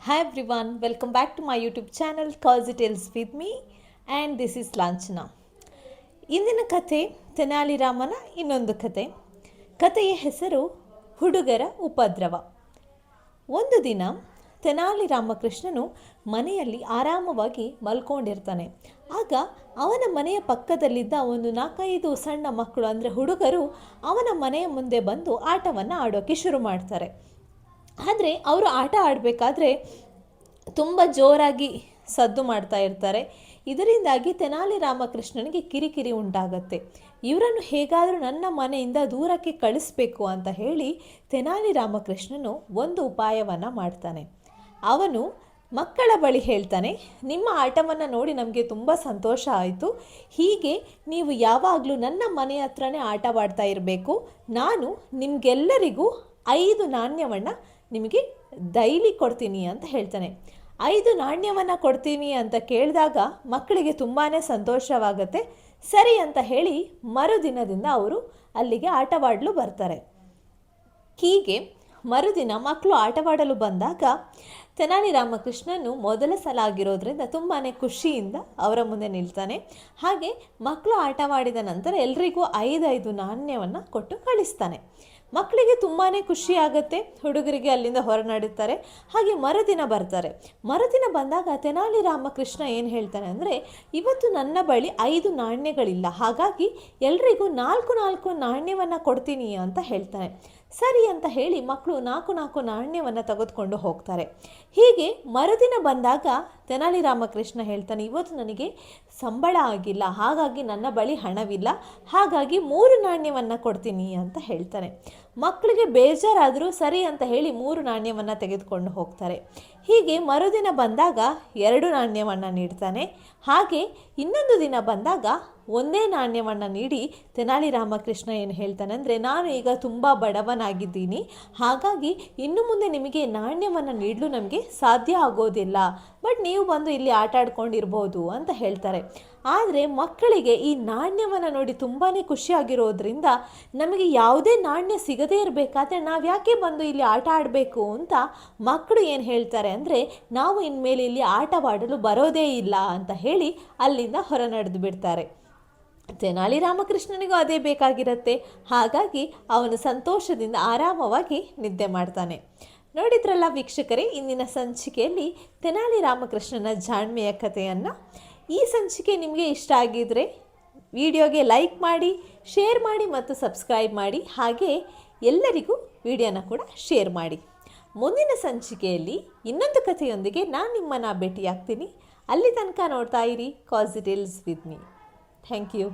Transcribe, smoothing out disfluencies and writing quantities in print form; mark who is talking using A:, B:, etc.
A: Hi everyone, welcome back to my YouTube channel Cozy Tales with me and this is Lanchana. ಇಂದಿನ ಕಥೆ ತೆನಾಲಿ ರಾಮನ ಇನ್ನೊಂದು ಕಥೆ. ಕಥೆಯ ಹೆಸರು ಹುಡುಗರ ಉಪದ್ರವ. ಒಂದು ದಿನ ತೆನಾಲಿ ರಾಮಕೃಷ್ಣನು ಮನೆಯಲ್ಲಿ ಆರಾಮವಾಗಿ ಮಲ್ಕೊಂಡಿರ್ತಾನೆ. ಆಗ ಅವನ ಮನೆಯ ಪಕ್ಕದಲ್ಲಿದ್ದ ಒಂದು 4-5 ಸಣ್ಣ ಮಕ್ಕಳು ಅಂದರೆ ಹುಡುಗರು ಅವನ ಮನೆಯ ಮುಂದೆ ಬಂದು ಆಟವನ್ನು ಆಡೋಕ್ಕೆ ಶುರು ಮಾಡ್ತಾರೆ. ಆದರೆ ಅವರು ಆಟ ಆಡಬೇಕಾದ್ರೆ ತುಂಬ ಜೋರಾಗಿ ಸದ್ದು ಮಾಡ್ತಾ ಇರ್ತಾರೆ. ಇದರಿಂದಾಗಿ ತೆನಾಲಿ ರಾಮಕೃಷ್ಣನಿಗೆ ಕಿರಿಕಿರಿ ಉಂಟಾಗತ್ತೆ. ಇವರನ್ನು ಹೇಗಾದರೂ ನನ್ನ ಮನೆಯಿಂದ ದೂರಕ್ಕೆ ಕಳಿಸ್ಬೇಕು ಅಂತ ಹೇಳಿ ತೆನಾಲಿ ರಾಮಕೃಷ್ಣನು ಒಂದು ಉಪಾಯವನ್ನು ಮಾಡ್ತಾನೆ. ಅವನು ಮಕ್ಕಳ ಬಳಿ ಹೇಳ್ತಾನೆ, ನಿಮ್ಮ ಆಟವನ್ನು ನೋಡಿ ನಮಗೆ ತುಂಬ ಸಂತೋಷ ಆಯಿತು. ಹೀಗೆ ನೀವು ಯಾವಾಗಲೂ ನನ್ನ ಮನೆ ಹತ್ರನೇ ಆಟವಾಡ್ತಾ ಇರಬೇಕು. ನಾನು ನಿಮಗೆಲ್ಲರಿಗೂ 5 ನಾಣ್ಯವನ್ನು ನಿಮಗೆ ಡೈಲಿ ಕೊಡ್ತೀನಿ ಅಂತ ಹೇಳ್ತಾನೆ. 5 ನಾಣ್ಯವನ್ನು ಕೊಡ್ತೀನಿ ಅಂತ ಕೇಳಿದಾಗ ಮಕ್ಕಳಿಗೆ ತುಂಬಾ ಸಂತೋಷವಾಗುತ್ತೆ. ಸರಿ ಅಂತ ಹೇಳಿ ಮರುದಿನದಿಂದ ಅವರು ಅಲ್ಲಿಗೆ ಆಟವಾಡಲು ಬರ್ತಾರೆ. ಹೀಗೆ ಮರುದಿನ ಮಕ್ಕಳು ಆಟವಾಡಲು ಬಂದಾಗ ತೆನಾಲಿ ರಾಮಕೃಷ್ಣನು ಮೊದಲ ಸಲ ಆಗಿರೋದ್ರಿಂದ ತುಂಬಾ ಖುಷಿಯಿಂದ ಅವರ ಮುಂದೆ ನಿಲ್ತಾನೆ. ಹಾಗೆ ಮಕ್ಕಳು ಆಟವಾಡಿದ ನಂತರ ಎಲ್ರಿಗೂ 5 ನಾಣ್ಯವನ್ನು ಕೊಟ್ಟು ಕಳಿಸ್ತಾನೆ. ಮಕ್ಕಳಿಗೆ ತುಂಬಾ ಖುಷಿ ಆಗುತ್ತೆ. ಹುಡುಗರಿಗೆ ಅಲ್ಲಿಂದ ಹೊರನಡುತ್ತಾರೆ. ಹಾಗೆ ಮರುದಿನ ಬರ್ತಾರೆ. ಮರುದಿನ ಬಂದಾಗ ತೆನಾಲಿ ರಾಮಕೃಷ್ಣ ಏನು ಹೇಳ್ತಾನೆ ಅಂದರೆ, ಇವತ್ತು ನನ್ನ ಬಳಿ 5 ನಾಣ್ಯಗಳಿಲ್ಲ, ಹಾಗಾಗಿ ಎಲ್ರಿಗೂ 4 ನಾಣ್ಯವನ್ನು ಕೊಡ್ತೀನಿ ಅಂತ ಹೇಳ್ತಾನೆ. ಸರಿ ಅಂತ ಹೇಳಿ ಮಕ್ಕಳು 4 ನಾಣ್ಯವನ್ನು ತೆಗೆದುಕೊಂಡು ಹೋಗ್ತಾರೆ. ಹೀಗೆ ಮರುದಿನ ಬಂದಾಗ ತೆನಾಲಿ ರಾಮಕೃಷ್ಣ ಹೇಳ್ತಾನೆ, ಇವತ್ತು ನನಗೆ ಸಂಬಳ ಆಗಿಲ್ಲ, ಹಾಗಾಗಿ ನನ್ನ ಬಳಿ ಹಣವಿಲ್ಲ, ಹಾಗಾಗಿ 3 ನಾಣ್ಯವನ್ನು ಕೊಡ್ತೀನಿ ಅಂತ ಹೇಳ್ತಾನೆ. ಮಕ್ಕಳಿಗೆ ಬೇಜಾರಾದರೂ ಸರಿ ಅಂತ ಹೇಳಿ 3 ನಾಣ್ಯವನ್ನು ತೆಗೆದುಕೊಂಡು ಹೋಗ್ತಾರೆ. ಹೀಗೆ ಮರುದಿನ ಬಂದಾಗ 2 ನಾಣ್ಯವನ್ನು ನೀಡ್ತಾನೆ. ಹಾಗೆ ಇನ್ನೊಂದು ದಿನ ಬಂದಾಗ 1 ನಾಣ್ಯವನ್ನು ನೀಡಿ ತೆನಾಲಿ ರಾಮಕೃಷ್ಣ ಏನು ಹೇಳ್ತಾನೆ ಅಂದರೆ, ನಾನು ಈಗ ತುಂಬ ಬಡವನಾಗಿದ್ದೀನಿ, ಹಾಗಾಗಿ ಇನ್ನು ಮುಂದೆ ನಿಮಗೆ ನಾಣ್ಯವನ್ನು ನೀಡಲು ನಮಗೆ ಸಾಧ್ಯ ಆಗೋದಿಲ್ಲ, ಬಟ್ ನೀವು ಬಂದು ಇಲ್ಲಿ ಆಟ ಆಡ್ಕೊಂಡಿರ್ಬೋದು ಅಂತ ಹೇಳ್ತಾರೆ. ಆದರೆ ಮಕ್ಕಳಿಗೆ ಈ ನಾಣ್ಯವನ್ನು ನೋಡಿ ತುಂಬಾ ಖುಷಿಯಾಗಿರೋದ್ರಿಂದ ನಮಗೆ ಯಾವುದೇ ನಾಣ್ಯ ಸಿಗದೇ ಇರಬೇಕಾದ್ರೆ ನಾವು ಯಾಕೆ ಬಂದು ಇಲ್ಲಿ ಆಟ ಆಡಬೇಕು ಅಂತ ಮಕ್ಕಳು ಏನು ಹೇಳ್ತಾರೆ ಅಂದರೆ, ನಾವು ಇನ್ಮೇಲೆ ಇಲ್ಲಿ ಆಟವಾಡಲು ಬರೋದೇ ಇಲ್ಲ ಅಂತ ಹೇಳಿ ಅಲ್ಲಿಂದ ಹೊರ ನಡೆದು ಬಿಡ್ತಾರೆ. ತೆನಾಲಿ ರಾಮಕೃಷ್ಣನಿಗೂ ಅದೇ ಬೇಕಾಗಿರುತ್ತೆ. ಹಾಗಾಗಿ ಅವನು ಸಂತೋಷದಿಂದ ಆರಾಮವಾಗಿ ನಿದ್ದೆ ಮಾಡ್ತಾನೆ. ನೋಡಿದ್ರಲ್ಲ ವೀಕ್ಷಕರೇ, ಇಂದಿನ ಸಂಚಿಕೆಯಲ್ಲಿ ತೆನಾಲಿ ರಾಮಕೃಷ್ಣನ ಜಾಣ್ಮೆಯ ಕಥೆಯನ್ನು. ಈ ಸಂಚಿಕೆ ನಿಮಗೆ ಇಷ್ಟ ಆಗಿದ್ದರೆ ವಿಡಿಯೋಗೆ ಲೈಕ್ ಮಾಡಿ, ಶೇರ್ ಮಾಡಿ ಮತ್ತು ಸಬ್ಸ್ಕ್ರೈಬ್ ಮಾಡಿ. ಹಾಗೆ ಎಲ್ಲರಿಗೂ ವಿಡಿಯೋನ ಕೂಡ ಶೇರ್ ಮಾಡಿ. ಮುಂದಿನ ಸಂಚಿಕೆಯಲ್ಲಿ ಇನ್ನೊಂದು ಕಥೆಯೊಂದಿಗೆ ನಾನು ನಿಮ್ಮನ್ನು ಭೇಟಿಯಾಗ್ತೀನಿ. ಅಲ್ಲಿ ತನಕ ನೋಡ್ತಾ ಇರಿ ಕಾಜಿ tales with me. Thank you.